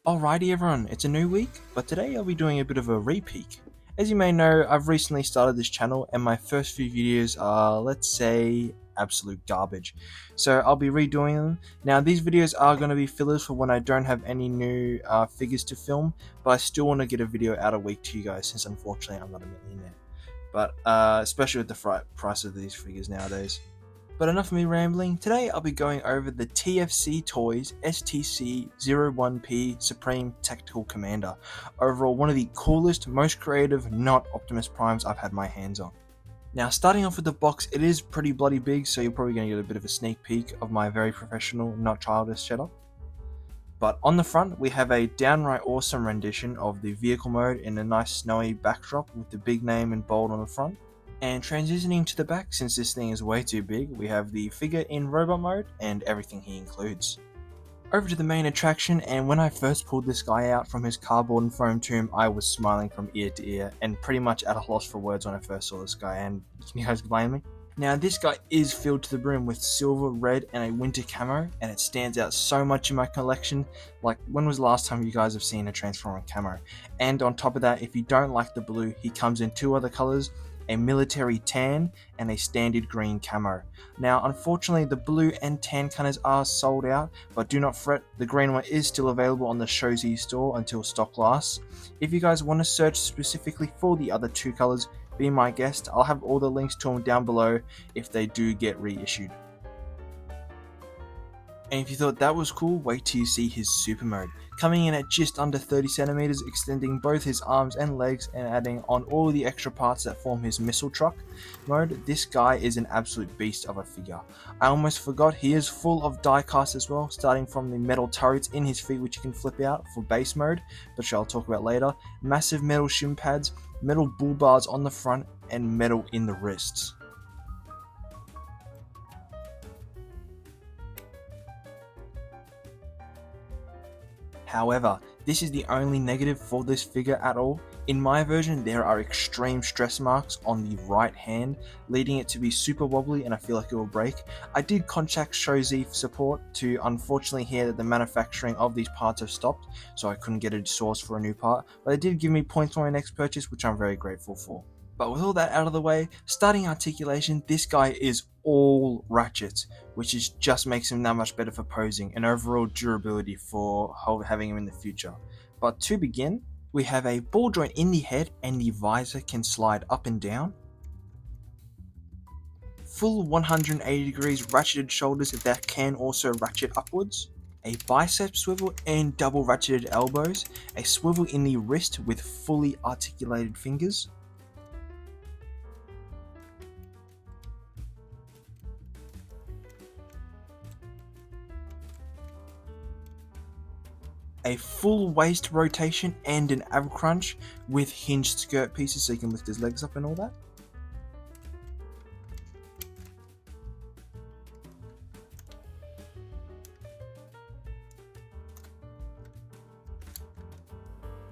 Alrighty everyone, it's a new week, but today I'll be doing a bit of a re-peek. As you may know, I've recently started this channel and my first few videos are, let's say, absolute garbage. So I'll be redoing them. Now these videos are going to be fillers for when I don't have any new figures to film, but I still want to get a video out a week to you guys since unfortunately I'm not a millionaire. But especially with the price of these figures nowadays. But enough of me rambling, today I'll be going over the TFC Toys STC-01P Supreme Tactical Commander. Overall, one of the coolest, most creative, not Optimus Primes I've had my hands on. Now, starting off with the box, it is pretty bloody big, so you're probably going to get a bit of a sneak peek of my very professional, not childish setup. But on the front, we have a downright awesome rendition of the vehicle mode in a nice snowy backdrop with the big name in bold on the front. And transitioning to the back, since this thing is way too big, we have the figure in robot mode and everything he includes. Over to the main attraction, and when I first pulled this guy out from his cardboard and foam tomb, I was smiling from ear to ear and pretty much at a loss for words when I first saw this guy, and can you guys blame me? Now this guy is filled to the brim with silver, red and a winter camo, and it stands out so much in my collection. Like, when was the last time you guys have seen a Transformer camo? And on top of that, if you don't like the blue, he comes in two other colors, a military tan and a standard green camo. Now unfortunately the blue and tan colors are sold out, but do not fret, the green one is still available on the ShowZStore until stock lasts. If you guys want to search specifically for the other two colors, be my guest, I'll have all the links to them down below if they do get reissued. And if you thought that was cool, wait till you see his super mode. Coming in at just under 30 centimeters, extending both his arms and legs and adding on all the extra parts that form his missile truck mode, this guy is an absolute beast of a figure. I almost forgot, he is full of diecast as well, starting from the metal turrets in his feet which you can flip out for base mode, which I'll talk about later, massive metal shin pads, metal bull bars on the front, and metal in the wrists. However, this is the only negative for this figure at all. In my version, there are extreme stress marks on the right hand, leading it to be super wobbly and I feel like it will break. I did contact ShowZ for support to unfortunately hear that the manufacturing of these parts have stopped, so I couldn't get a source for a new part, but they did give me points for my next purchase, which I'm very grateful for. But with all that out of the way, starting articulation, this guy is all ratchets, which just makes him that much better for posing and overall durability for having him in the future. But to begin, we have a ball joint in the head and the visor can slide up and down. Full 180 degrees ratcheted shoulders that can also ratchet upwards. A bicep swivel and double ratcheted elbows. A swivel in the wrist with fully articulated fingers. A full waist rotation and an ab crunch with hinged skirt pieces so you can lift his legs up and all that.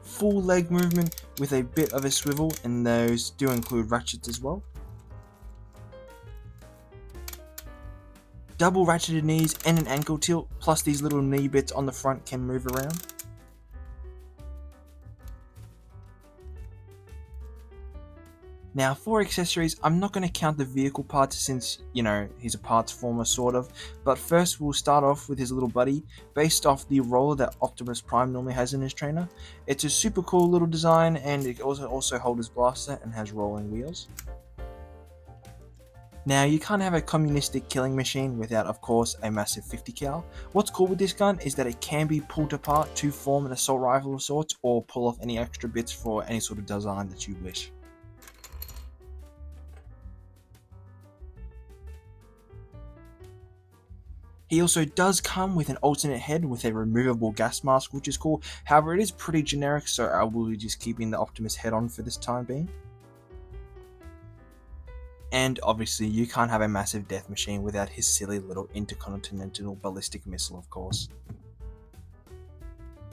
Full leg movement with a bit of a swivel, and those do include ratchets as well. Double ratcheted knees and an ankle tilt, plus these little knee bits on the front can move around. Now for accessories, I'm not going to count the vehicle parts since, you know, he's a parts former sort of, but first we'll start off with his little buddy, based off the roller that Optimus Prime normally has in his trainer. It's a super cool little design and it also holds his blaster and has rolling wheels. Now, you can't have a communistic killing machine without, of course, a massive 50 cal. What's cool with this gun is that it can be pulled apart to form an assault rifle of sorts, or pull off any extra bits for any sort of design that you wish. He also does come with an alternate head with a removable gas mask, which is cool. However, it is pretty generic, so I will be just keeping the Optimus head on for this time being. And obviously you can't have a massive death machine without his silly little intercontinental ballistic missile, of course.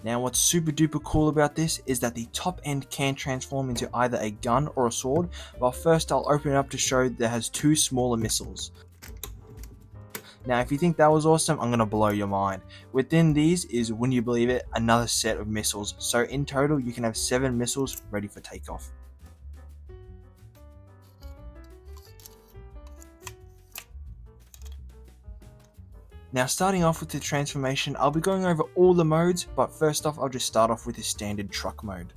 Now what's super duper cool about this is that the top end can transform into either a gun or a sword, but first I'll open it up to show that it has two smaller missiles. Now, if you think that was awesome, I'm going to blow your mind. Within these is, wouldn't you believe it, another set of missiles. So in total, you can have 7 missiles ready for takeoff. Now, starting off with the transformation, I'll be going over all the modes, but first off, I'll just start off with the standard truck mode.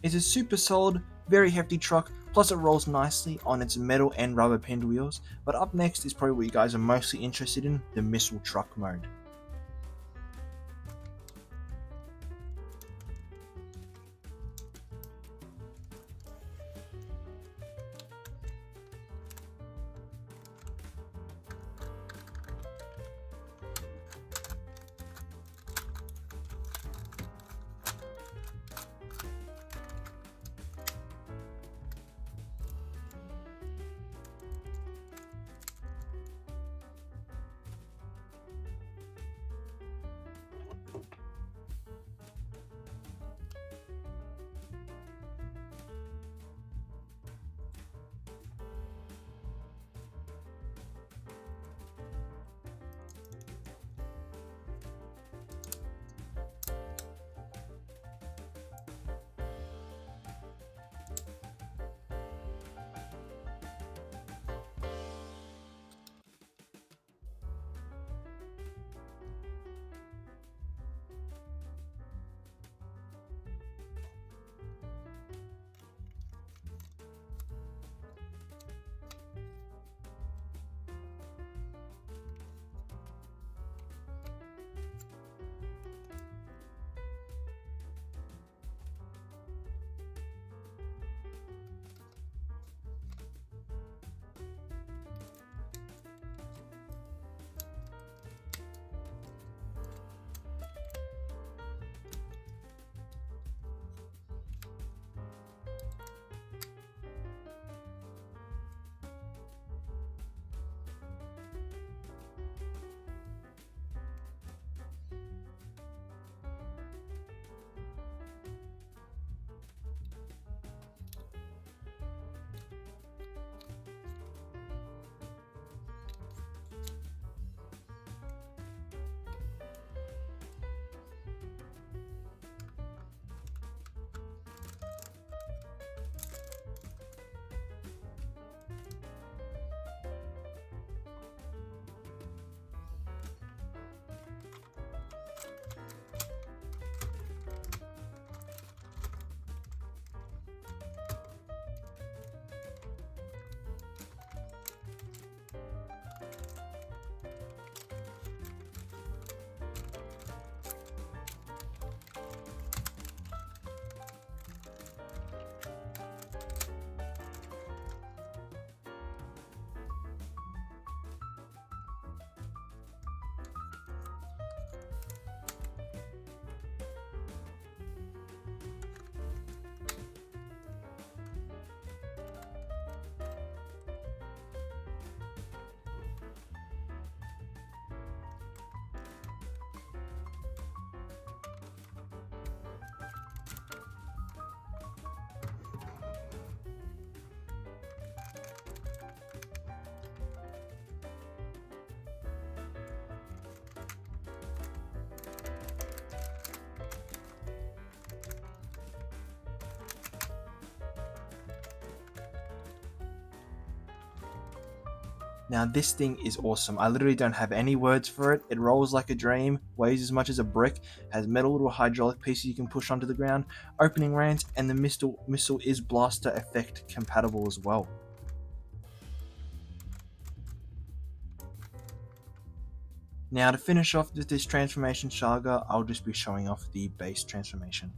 It's a super solid, very hefty truck, plus it rolls nicely on its metal and rubber pinned wheels. But up next is probably what you guys are mostly interested in, the missile truck mode. Now this thing is awesome. I literally don't have any words for it. It rolls like a dream, weighs as much as a brick, has metal little hydraulic pieces you can push onto the ground, opening range, and the missile is blaster effect compatible as well. Now to finish off with this transformation saga, I'll just be showing off the base transformation.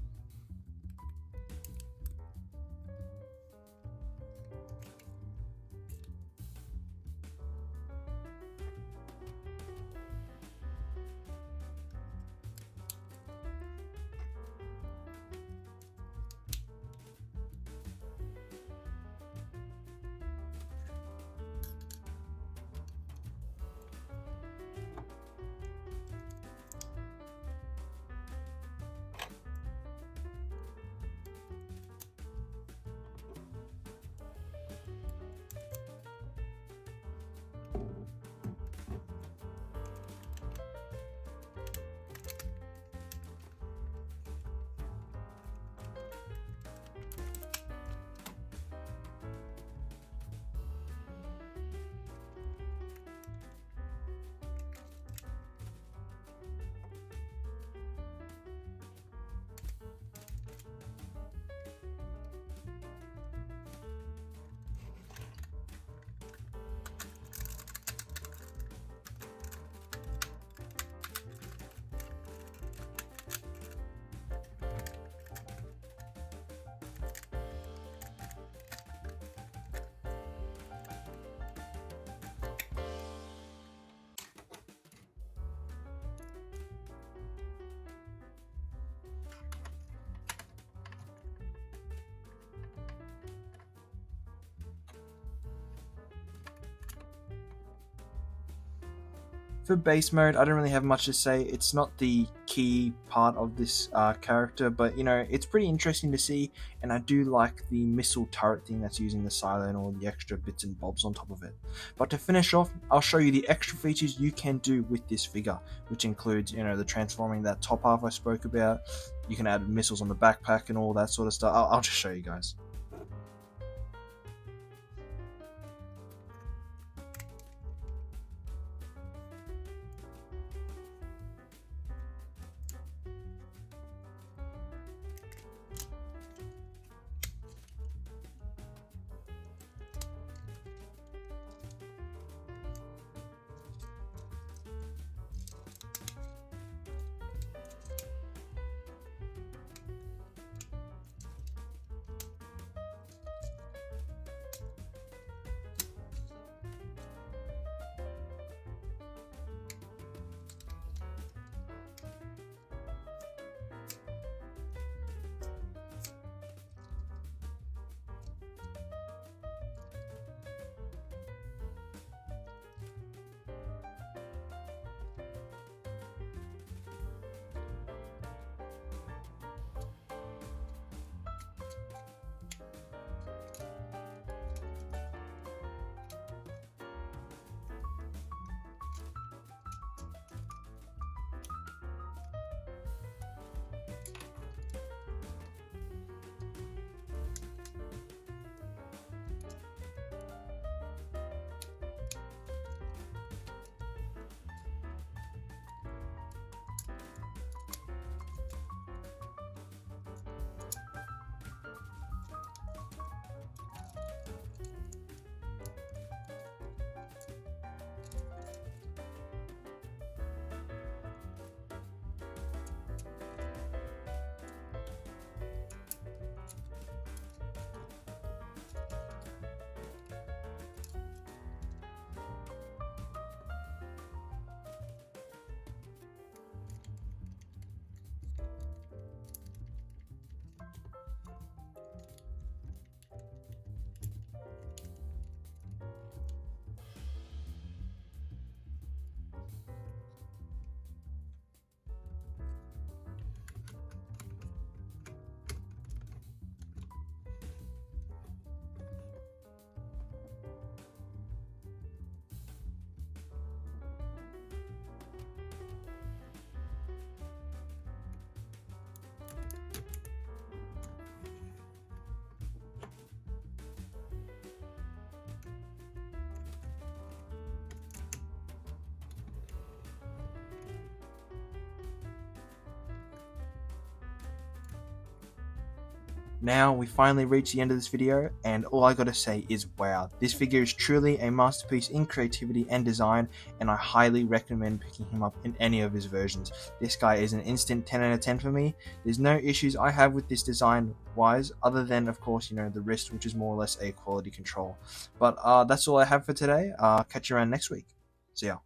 For base mode, I don't really have much to say. It's not the key part of this character, but you know, it's pretty interesting to see, and I do like the missile turret thing that's using the silo and all the extra bits and bobs on top of it. But to finish off, I'll show you the extra features you can do with this figure, which includes, you know, the transforming that top half I spoke about. You can add missiles on the backpack and all that sort of stuff. I'll just show you guys. Now we finally reached the end of this video, and all I gotta say is wow, this figure is truly a masterpiece in creativity and design, and I highly recommend picking him up in any of his versions. This guy is an instant 10 out of 10 for me. There's no issues I have with this design wise, other than of course the wrist, which is more or less a quality control. But that's all I have for today. Catch you around next week. See ya.